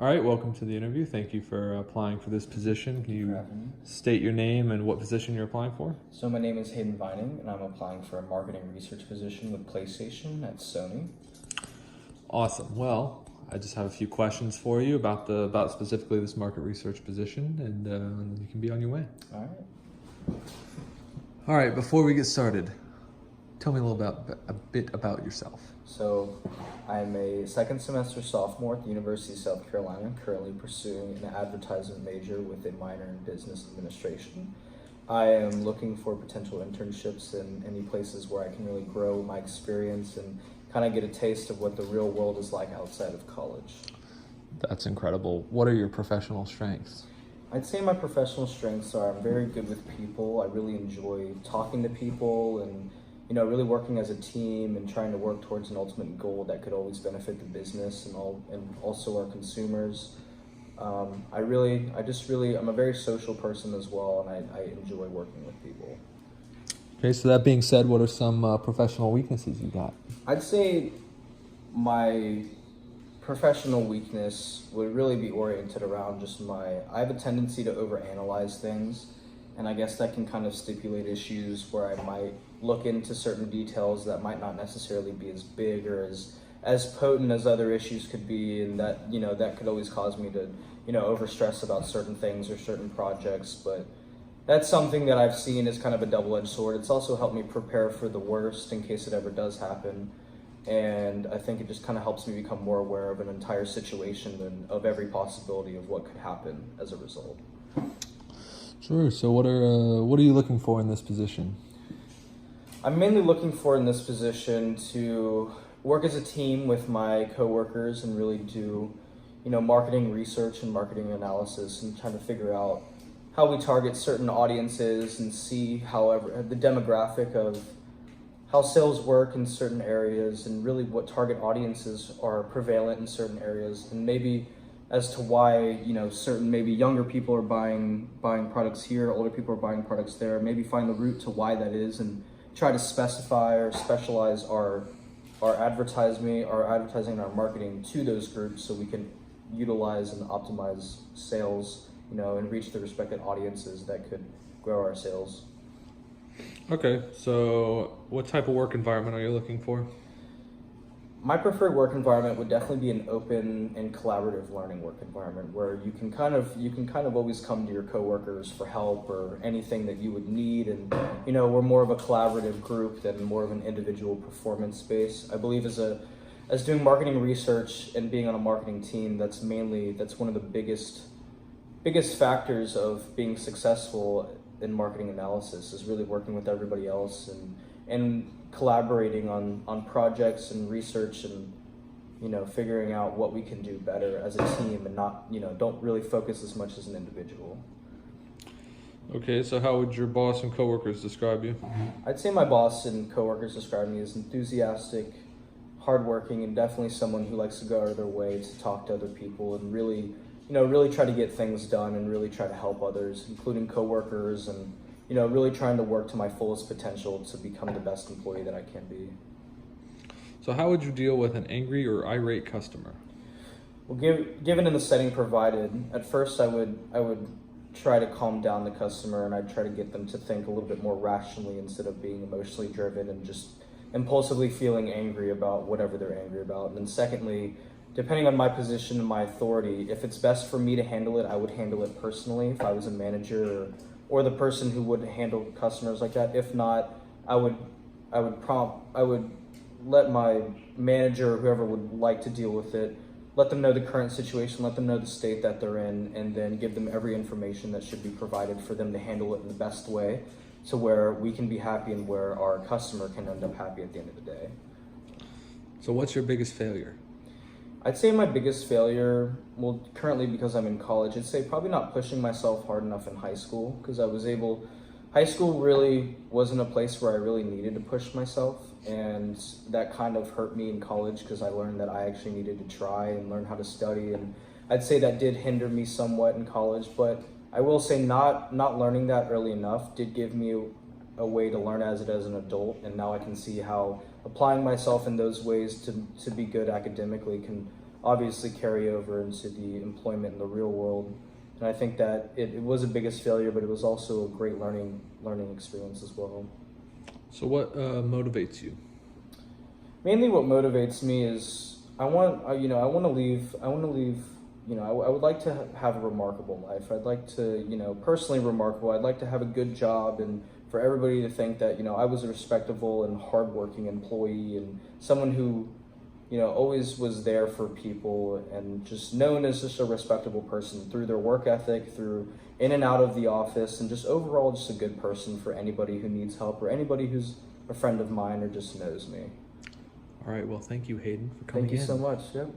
All right, welcome to the interview. Thank you for applying for this position. Can you having me. state your name and what position you're applying for? So my name is Hayden Vining, and I'm applying for a marketing research position with PlayStation at Sony. Awesome. Well, I just have a few questions for you about specifically this market research position, and you can be on your way. All right. All right, before we get started, tell me a bit about yourself. So I'm a second semester sophomore at the University of South Carolina, currently pursuing an advertisement major with a minor in business administration. I am looking for potential internships in any places where I can really grow my experience and kind of get a taste of what the real world is like outside of college. That's incredible. What are your professional strengths? I'd say my professional strengths are I'm very good with people. I really enjoy talking to people and really working as a team and trying to work towards an ultimate goal that could always benefit the business and also our consumers. I'm a very social person as well, and I enjoy working with people. Okay, so that being said, what are some professional weaknesses you got? I'd say my professional weakness would really be oriented around I have a tendency to overanalyze things, and I guess that can kind of stipulate issues where I might look into certain details that might not necessarily be as big or as potent as other issues could be, and that could always cause me to overstress about certain things or certain projects. But that's something that I've seen as kind of a double-edged sword. It's also helped me prepare for the worst in case it ever does happen. And I think it just kind of helps me become more aware of an entire situation and of every possibility of what could happen as a result. Sure. So what are you looking for in this position? I'm mainly looking for in this position to work as a team with my coworkers and really do, marketing research and marketing analysis and trying to figure out how we target certain audiences and see the demographic of how sales work in certain areas and really what target audiences are prevalent in certain areas, and maybe as to why certain maybe younger people are buying products here, older people are buying products there. Maybe find the root to why that is and try to specify or specialize our advertising and our marketing to those groups so we can utilize and optimize sales, and reach the respected audiences that could grow our sales. Okay, so what type of work environment are you looking for? My preferred work environment would definitely be an open and collaborative learning work environment where you can kind of always come to your coworkers for help or anything that you would need, and we're more of a collaborative group than more of an individual performance space. I believe as doing marketing research and being on a marketing team, that's one of the biggest factors of being successful in marketing analysis is really working with everybody else and collaborating on projects and research and figuring out what we can do better as a team and not don't really focus as much as an individual. Okay, so how would your boss and coworkers describe you? I'd say my boss and coworkers describe me as enthusiastic, hardworking, and definitely someone who likes to go out of their way to talk to other people and really try to get things done and really try to help others, including coworkers, and really trying to work to my fullest potential to become the best employee that I can be. So how would you deal with an angry or irate customer? Well, given in the setting provided, at first I would try to calm down the customer, and I'd try to get them to think a little bit more rationally instead of being emotionally driven and just impulsively feeling angry about whatever they're angry about. And then secondly, depending on my position and my authority, if it's best for me to handle it, I would handle it personally if I was a manager or the person who would handle customers like that. If not, I would let my manager or whoever would like to deal with it, let them know the current situation, let them know the state that they're in, and then give them every information that should be provided for them to handle it in the best way to where we can be happy and where our customer can end up happy at the end of the day. So what's your biggest failure? I'd say my biggest failure, currently because I'm in college, I'd say probably not pushing myself hard enough in high school, because high school really wasn't a place where I really needed to push myself, and that kind of hurt me in college because I learned that I actually needed to try and learn how to study, and I'd say that did hinder me somewhat in college. But I will say not learning that early enough did give me a way to learn as an adult, and now I can see how applying myself in those ways to be good academically can obviously carry over into the employment in the real world. And I think that it was a biggest failure, but it was also a great learning experience as well. So what motivates you? Mainly what motivates me is I want to leave, I would like to have a remarkable life. I'd like to, personally remarkable. I'd like to have a good job, and for everybody to think that, I was a respectable and hardworking employee and someone who, always was there for people and just known as just a respectable person through their work ethic, through in and out of the office, and just overall just a good person for anybody who needs help or anybody who's a friend of mine or just knows me. All right, well, thank you, Hayden, for coming in. Thank you so much. Yep.